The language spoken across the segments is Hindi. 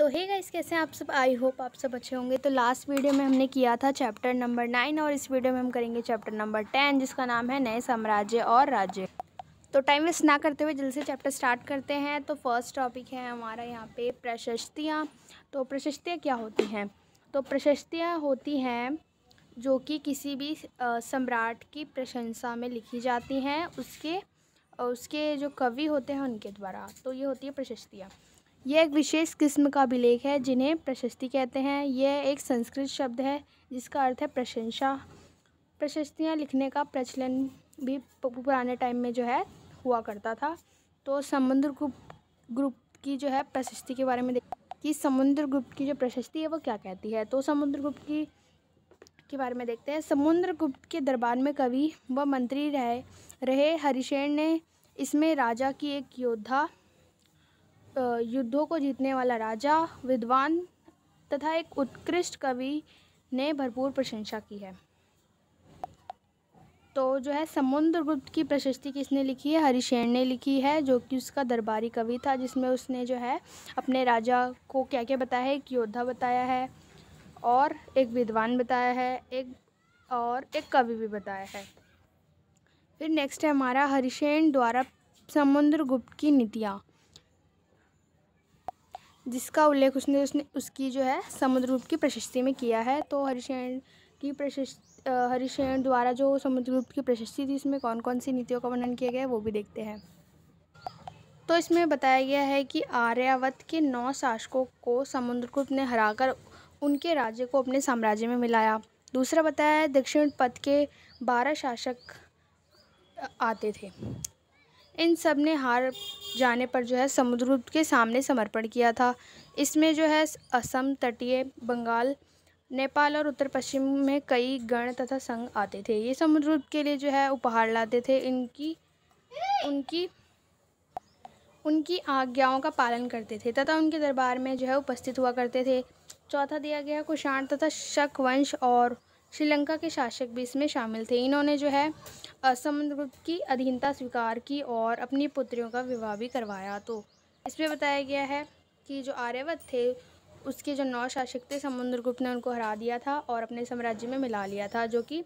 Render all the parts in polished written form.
तो हे गाइस, कैसे हैं आप सब। आई होप आप सब अच्छे होंगे। तो लास्ट वीडियो में हमने किया था चैप्टर नंबर 9 और इस वीडियो में हम करेंगे चैप्टर नंबर 10 जिसका नाम है नए साम्राज्य और राज्य। तो टाइम वेस्ट ना करते हुए जल्दी से चैप्टर स्टार्ट करते हैं। तो फर्स्ट टॉपिक है हमारा यहाँ पे प्रशस्तियाँ। तो प्रशस्तियाँ क्या होती हैं? तो प्रशस्तियाँ होती हैं जो कि किसी भी सम्राट की प्रशंसा में लिखी जाती हैं उसके जो कवि होते हैं उनके द्वारा। तो ये होती है प्रशस्तियाँ। यह एक विशेष किस्म का अभिलेख है जिन्हें प्रशस्ति कहते हैं। यह एक संस्कृत शब्द है जिसका अर्थ है प्रशंसा। प्रशस्तियाँ लिखने का प्रचलन भी पुराने टाइम में जो है हुआ करता था। तो समुद्रगुप्त ग्रुप की जो है प्रशस्ति के बारे में कि समुद्रगुप्त की जो प्रशस्ति है वो क्या कहती है। तो समुद्रगुप्त के बारे में देखते हैं। समुद्रगुप्त के दरबार में कवि व मंत्री रहे हरिशेन ने इसमें राजा की एक युद्धों को जीतने वाला राजा, विद्वान तथा एक उत्कृष्ट कवि ने भरपूर प्रशंसा की है। तो जो है समुद्रगुप्त की प्रशस्ति किसने लिखी है? हरिशेन ने लिखी है, जो कि उसका दरबारी कवि था, जिसमें उसने जो है अपने राजा को क्या क्या बताया है। एक योद्धा बताया है और एक विद्वान बताया है, एक कवि भी बताया है। फिर नेक्स्ट है हमारा हरिशेन द्वारा समुद्रगुप्त की नीतियाँ, जिसका उल्लेख उसने उसकी जो है समुद्रगुप्त की प्रशस्ति में किया है। तो हरिशेन द्वारा जो समुद्रगुप्त की प्रशस्ति थी इसमें कौन कौन सी नीतियों का वर्णन किया गया है वो भी देखते हैं। तो इसमें बताया गया है कि आर्यावर्त के 9 शासकों को समुद्रगुप्त ने हराकर उनके राज्य को अपने साम्राज्य में मिलाया। दूसरा बताया है दक्षिण पथ के 12 शासक आते थे। इन सब ने हार जाने पर जो है समुद्रगुप्त के सामने समर्पण किया था। इसमें जो है असम, तटीय बंगाल, नेपाल और उत्तर पश्चिम में कई गण तथा संघ आते थे। ये समुद्रगुप्त के लिए जो है उपहार लाते थे। उनकी आज्ञाओं का पालन करते थे तथा उनके दरबार में जो है उपस्थित हुआ करते थे। चौथा दिया गया कुषाण तथा शक वंश और श्रीलंका के शासक भी इसमें शामिल थे। इन्होंने जो है समुद्रगुप्त की अधीनता स्वीकार की और अपनी पुत्रियों का विवाह भी करवाया। तो इसमें बताया गया है कि जो आर्यावर्त थे उसके जो 9 शासक थे समुद्रगुप्त ने उनको हरा दिया था और अपने साम्राज्य में मिला लिया था, जो कि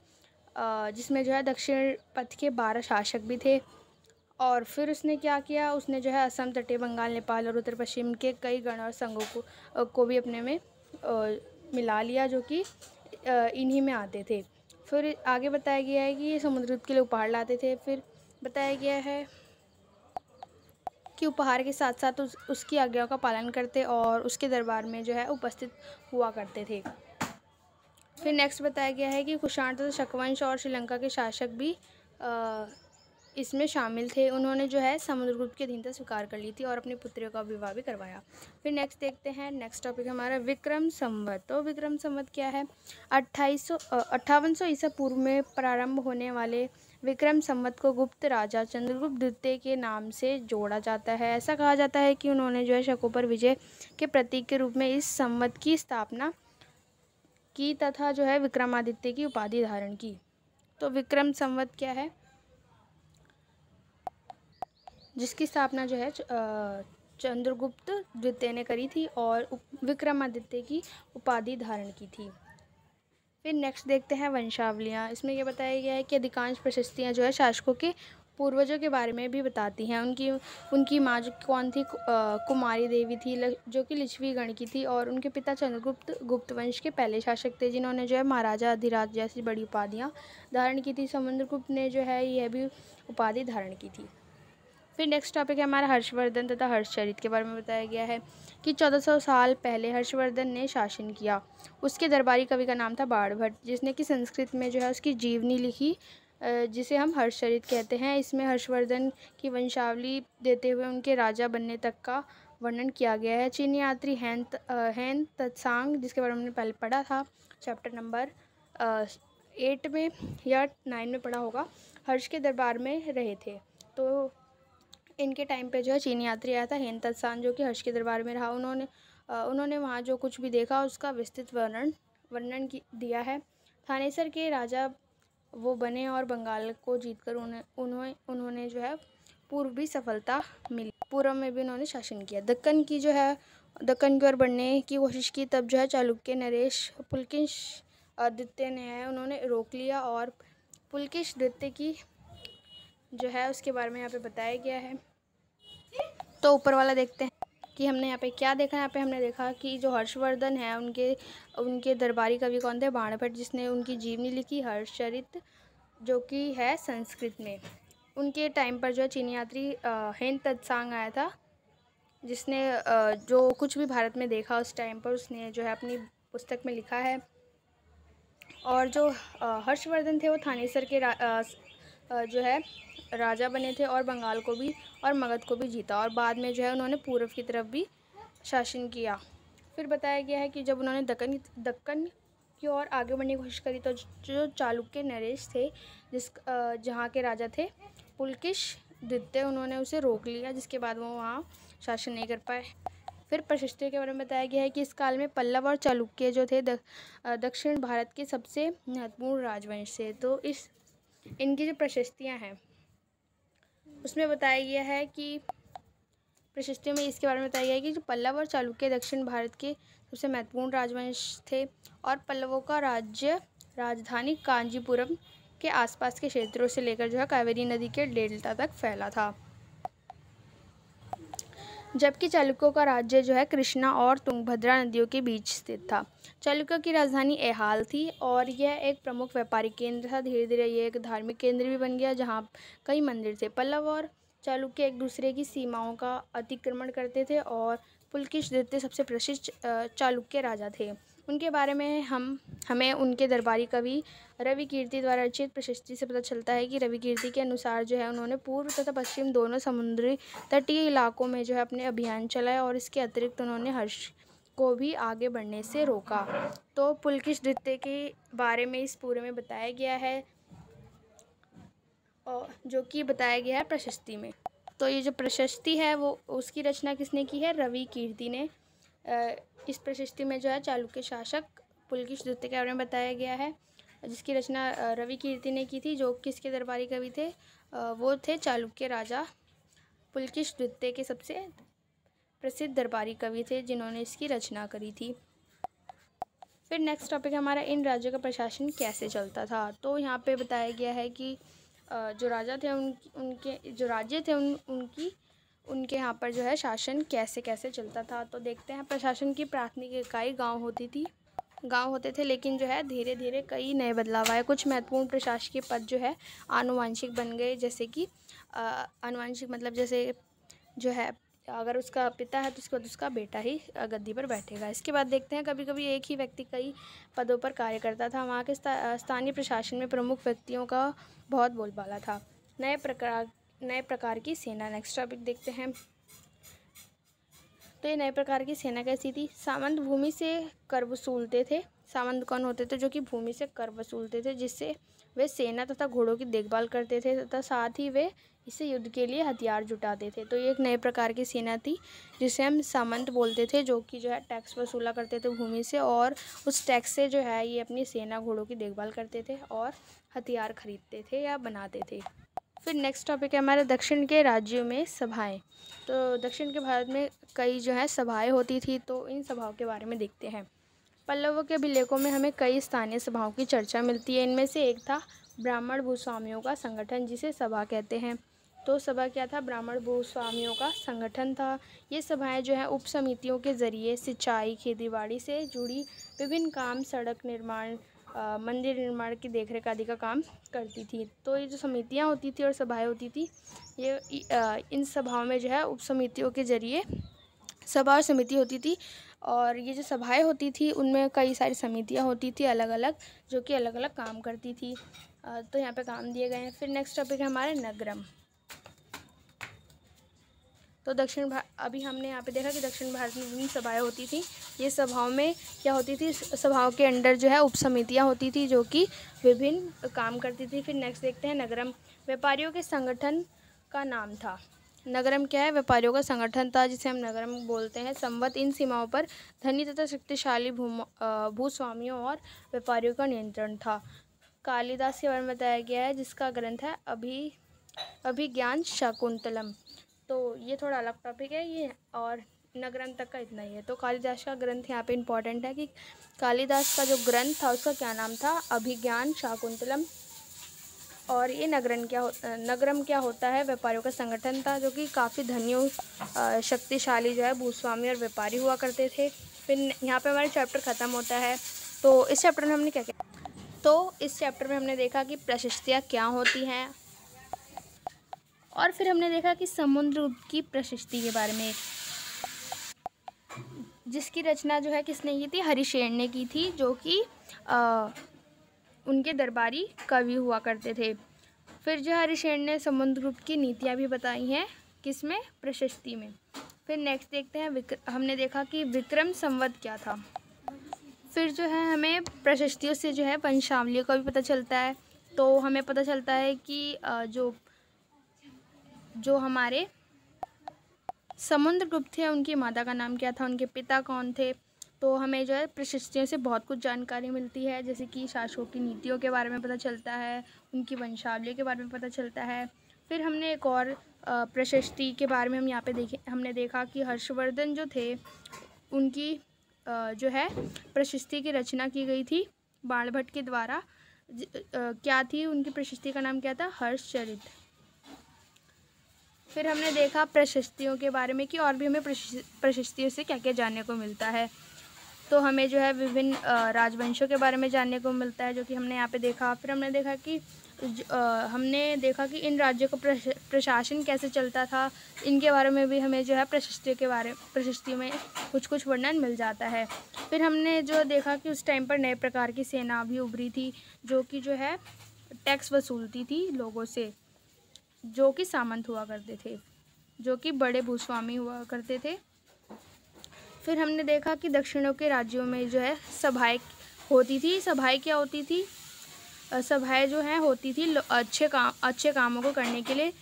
जिसमें जो है दक्षिण पथ के 12 शासक भी थे। और फिर उसने क्या किया, उसने जो है असम, तटीय बंगाल, नेपाल और उत्तर पश्चिम के कई गण और संघों को भी अपने में मिला लिया, जो कि इन्हीं में आते थे। फिर आगे बताया गया है कि ये समुद्रगुप्त के लिए उपहार लाते थे। फिर बताया गया है कि उपहार के साथ साथ उसकी आज्ञाओं का पालन करते और उसके दरबार में जो है उपस्थित हुआ करते थे। फिर नेक्स्ट बताया गया है कि कुषाण तथा शकवंश और श्रीलंका के शासक भी इसमें शामिल थे। उन्होंने जो है समुद्रगुप्त की अधीनता स्वीकार कर ली थी और अपनी पुत्रियों का विवाह भी करवाया। फिर नेक्स्ट देखते हैं, नेक्स्ट टॉपिक हमारा विक्रम संवत। तो विक्रम संवत क्या है? 5800 ईसा पूर्व में प्रारंभ होने वाले विक्रम संवत को गुप्त राजा चंद्रगुप्त द्वितीय के नाम से जोड़ा जाता है। ऐसा कहा जाता है कि उन्होंने जो है शकों पर विजय के प्रतीक के रूप में इस संवत की स्थापना की तथा जो है विक्रमादित्य की उपाधि धारण की। तो विक्रम संवत क्या है? जिसकी स्थापना जो है चंद्रगुप्त द्वितीय ने करी थी और विक्रमादित्य की उपाधि धारण की थी। फिर नेक्स्ट देखते हैं वंशावलियाँ। इसमें यह बताया गया है कि अधिकांश प्रशस्तियाँ जो है शासकों के पूर्वजों के बारे में भी बताती हैं। उनकी माँ जो कौन थी? कुमारी देवी थी, जो कि लिच्छवी गण की थी, और उनके पिता चंद्रगुप्त गुप्त वंश के पहले शासक थे, जिन्होंने जो है महाराजा, अधिराज जैसी बड़ी उपाधियाँ धारण की थी। समुद्रगुप्त ने जो है यह भी उपाधि धारण की थी। फिर नेक्स्ट टॉपिक है हमारा हर्षवर्धन तथा हर्षचरित के बारे में बताया गया है कि 1400 साल पहले हर्षवर्धन ने शासन किया। उसके दरबारी कवि का नाम था बाणभट्ट, जिसने कि संस्कृत में जो है उसकी जीवनी लिखी, जिसे हम हर्षचरित कहते हैं। इसमें हर्षवर्धन की वंशावली देते हुए उनके राजा बनने तक का वर्णन किया गया है। चीनी यात्री हेन त्सांग, जिसके बारे में हमने पहले पढ़ा था चैप्टर नंबर 8 में या 9 में पढ़ा होगा, हर्ष के दरबार में रहे थे। तो इनके टाइम पे जो है चीनी यात्री आया था हेन त्सांग, जो कि हर्ष के दरबार में रहा। उन्होंने वहाँ जो कुछ भी देखा उसका विस्तृत वर्णन दिया है। थानेसर के राजा वो बने और बंगाल को जीतकर उन्होंने जो है पूर्व भी सफलता मिली। पूर्व में भी उन्होंने शासन किया। दक्कन की जो है दक्कन की ओर बढ़ने की कोशिश की, तब जो है चालुक्य नरेश पुलकेश द्वितीय ने है उन्होंने रोक लिया और पुलकेश द्वितीय की जो है उसके बारे में यहाँ पे बताया गया है। तो ऊपर वाला देखते हैं कि हमने यहाँ पे क्या देखा। यहाँ पे हमने देखा कि जो हर्षवर्धन है उनके दरबारी कवि कौन थे, बाणभट्ट, जिसने उनकी जीवनी लिखी हर्षचरित, जो कि है संस्कृत में। उनके टाइम पर जो है चीनी यात्री हेन त्सांग आया था, जिसने जो कुछ भी भारत में देखा उस टाइम पर उसने जो है अपनी पुस्तक में लिखा है। और जो हर्षवर्धन थे वो थानेसर के जो है राजा बने थे और बंगाल को भी और मगध को भी जीता, और बाद में जो है उन्होंने पूर्व की तरफ भी शासन किया। फिर बताया गया है कि जब उन्होंने दक्कन की ओर आगे बढ़ने की कोशिश करी तो जो चालुक्य नरेश थे जहाँ के राजा थे पुलकेश द्वितीय, उन्होंने उसे रोक लिया, जिसके बाद वो वहाँ शासन नहीं कर पाए। फिर प्रशस्तियों के बारे में बताया गया है कि इस काल में पल्लव और चालुक्य जो थे दक्षिण भारत के सबसे महत्वपूर्ण राजवंश थे। तो इनकी जो प्रशस्तियाँ हैं उसमें बताया गया है कि प्रशस्तियों में इसके बारे में बताया गया है कि जो पल्लव और चालुक्य दक्षिण भारत के सबसे महत्वपूर्ण राजवंश थे और पल्लवों का राजधानी कांजीपुरम के आसपास के क्षेत्रों से लेकर जो है कावेरी नदी के डेल्टा तक फैला था, जबकि चालुक्यों का राज्य जो है कृष्णा और तुंगभद्रा नदियों के बीच स्थित था। चालुक्यों की राजधानी ऐहाल थी और यह एक प्रमुख व्यापारिक केंद्र था। धीरे धीरे ये एक धार्मिक केंद्र भी बन गया, जहाँ कई मंदिर थे। पल्लव और चालुक्य एक दूसरे की सीमाओं का अतिक्रमण करते थे और पुलकेश द्वितीय सबसे प्रसिद्ध चालुक्य राजा थे। उनके बारे में हमें उनके दरबारी कवि रवि कीर्ति द्वारा रचित प्रशस्ति से पता चलता है कि रवि कीर्ति के अनुसार जो है उन्होंने पूर्व तथा पश्चिम दोनों समुद्री तटीय इलाकों में जो है अपने अभियान चलाए और इसके अतिरिक्त उन्होंने हर्ष को भी आगे बढ़ने से रोका। तो पुलकेश द्वितीय के बारे में इस पूरे में बताया गया है, और जो कि बताया गया है प्रशस्ति में। तो ये जो प्रशस्ति है वो उसकी रचना किसने की है, रवि कीर्ति ने। इस प्रशस्ति में जो है चालुक्य शासक पुलकेश द्वितीय के बारे में बताया गया है, जिसकी रचना रवि कीर्ति ने की थी, जो किसके दरबारी कवि थे, वो थे चालुक्य राजा पुलकेश द्वितीय के सबसे प्रसिद्ध दरबारी कवि थे जिन्होंने इसकी रचना करी थी। फिर नेक्स्ट टॉपिक है हमारा, इन राज्यों का प्रशासन कैसे चलता था। तो यहाँ पे बताया गया है कि जो राजा थे उनके जो राज्य थे उनके यहाँ पर जो है शासन कैसे कैसे चलता था। तो देखते हैं। प्रशासन की प्राथमिक इकाई गांव होते थे, लेकिन जो है धीरे धीरे कई नए बदलाव आए। कुछ महत्वपूर्ण प्रशासकीय पद जो है आनुवंशिक बन गए, जैसे कि आनुवंशिक मतलब जैसे जो है अगर उसका पिता है तो उसके बाद उसका बेटा ही गद्दी पर बैठेगा। इसके बाद देखते हैं कभी कभी एक ही व्यक्ति कई पदों पर कार्य करता था। वहाँ के स्थानीय प्रशासन में प्रमुख व्यक्तियों का बहुत बोलबाला था। नए प्रकार की सेना। नेक्स्ट टॉपिक देखते हैं। तो ये नए प्रकार की सेना कैसी थी। सामंत भूमि से कर वसूलते थे। सामंत कौन होते थे, जो कि भूमि से कर वसूलते थे, जिससे वे सेना तथा घोड़ों की देखभाल करते थे तथा साथ ही वे इससे युद्ध के लिए हथियार जुटाते थे। तो ये एक नए प्रकार की सेना थी जिसे हम सामंत बोलते थे, जो कि जो है टैक्स वसूला करते थे भूमि से, और उस टैक्स से जो है ये अपनी सेना घोड़ों की देखभाल करते थे और हथियार खरीदते थे या बनाते थे। फिर नेक्स्ट टॉपिक है हमारा, दक्षिण के राज्यों में सभाएं। तो दक्षिण के भारत में कई जो है सभाएं होती थी, तो इन सभाओं के बारे में देखते हैं। पल्लवों के अभिलेखों में हमें कई स्थानीय सभाओं की चर्चा मिलती है। इनमें से एक था ब्राह्मण भूस्वामियों का संगठन, जिसे सभा कहते हैं। तो सभा क्या था, ब्राह्मण भूस्वामियों का संगठन था। ये सभाएं जो है उप समितियों के जरिए सिंचाई, खेतीबाड़ी से जुड़ी विभिन्न काम, सड़क निर्माण, मंदिर निर्माण की देखरेख आदि का काम करती थी। तो ये जो समितियां होती थी और सभाएं होती थी, ये इन सभाओं में जो है उप समितियों के जरिए सभा और समिति होती थी, और ये जो सभाएं होती थी उनमें कई सारी समितियां होती थी अलग अलग, जो कि अलग अलग काम करती थी। तो यहाँ पे काम दिए गए हैं। फिर नेक्स्ट टॉपिक है हमारे नगरम। तो अभी हमने यहाँ पे देखा कि दक्षिण भारत में विभिन्न सभाएं होती थी। ये सभाओं में क्या होती थी, सभाओं के अंडर जो है उप समितियाँ होती थी जो कि विभिन्न काम करती थी। फिर नेक्स्ट देखते हैं नगरम। व्यापारियों के संगठन का नाम था। नगरम क्या है, व्यापारियों का संगठन था जिसे हम नगरम बोलते हैं। संवत इन सीमाओं पर धनी तथा शक्तिशाली भूस्वामियों और व्यापारियों का नियंत्रण था। कालिदास के बारे में बताया गया है, जिसका ग्रंथ है अभिज्ञान शाकुंतलम। तो ये थोड़ा अलग टॉपिक है ये, और नगरम तक का इतना ही है। तो कालिदास का ग्रंथ यहाँ पे इम्पोर्टेंट है कि कालिदास का जो ग्रंथ था उसका क्या नाम था, अभिज्ञान शाकुंतलम। और ये नगरम क्या होता है, व्यापारियों का संगठन था जो कि काफ़ी धनियों शक्तिशाली जो है भूस्वामी और व्यापारी हुआ करते थे। फिर यहाँ पे हमारा चैप्टर ख़त्म होता है। तो इस चैप्टर में हमने क्या किया, तो इस चैप्टर में हमने देखा कि प्रशस्तियाँ क्या होती हैं, और फिर हमने देखा कि समुद्रगुप्त की प्रशस्ति के बारे में, जिसकी रचना जो है किसने की थी, हरिशेन ने की थी, जो कि उनके दरबारी कवि हुआ करते थे। फिर जो हरिशेन ने समुद्रगुप्त की नीतियाँ भी बताई हैं, किसमें, प्रशस्ति में। फिर नेक्स्ट देखते हैं हमने देखा कि विक्रम संवत क्या था। फिर जो है हमें प्रशस्तियों से जो है वंशावलियों का भी पता चलता है। तो हमें पता चलता है कि जो हमारे समुद्रगुप्त थे उनकी माता का नाम क्या था, उनके पिता कौन थे। तो हमें जो है प्रशस्तियों से बहुत कुछ जानकारी मिलती है, जैसे कि शासकों की नीतियों के बारे में पता चलता है, उनकी वंशावली के बारे में पता चलता है। फिर हमने एक और प्रशस्ति के बारे में हमने देखा कि हर्षवर्धन जो थे उनकी जो है प्रशस्ति की रचना की गई थी बाणभट्ट के द्वारा। क्या थी उनकी प्रशस्ति का नाम, क्या था, हर्षचरित। फिर हमने देखा प्रशस्तियों के बारे में कि और भी हमें प्रशस्तियों से क्या क्या जानने को मिलता है। तो हमें जो है विभिन्न राजवंशों के बारे में जानने को मिलता है, जो कि हमने यहाँ पे देखा। फिर हमने देखा कि इन राज्यों का प्रशासन कैसे चलता था, इनके बारे में भी हमें जो है प्रशस्तियों में कुछ वर्णन मिल जाता है। फिर हमने जो देखा कि उस टाइम पर नए प्रकार की सेना भी उभरी थी, जो कि जो है टैक्स वसूलती थी लोगों से, जो कि सामंत हुआ करते थे, जो कि बड़े भूस्वामी हुआ करते थे। फिर हमने देखा कि दक्षिणों के राज्यों में जो है सभाएं होती थी। सभाएं क्या होती थी, सभाएं जो हैं होती थी अच्छे कामों को करने के लिए।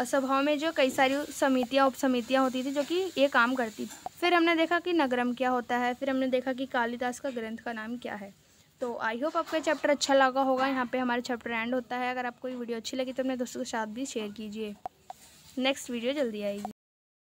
सभाओं में जो कई सारी समितियां, उपसमितियां होती थी जो कि ये काम करती थी। फिर हमने देखा कि नगरम क्या होता है। फिर हमने देखा कि कालिदास का ग्रंथ का नाम क्या है। तो आई होप आपको चैप्टर अच्छा लगा होगा। यहाँ पे हमारा चैप्टर एंड होता है। अगर आपको ये वीडियो अच्छी लगी तो अपने दोस्तों के साथ भी शेयर कीजिए। नेक्स्ट वीडियो जल्दी आएगी।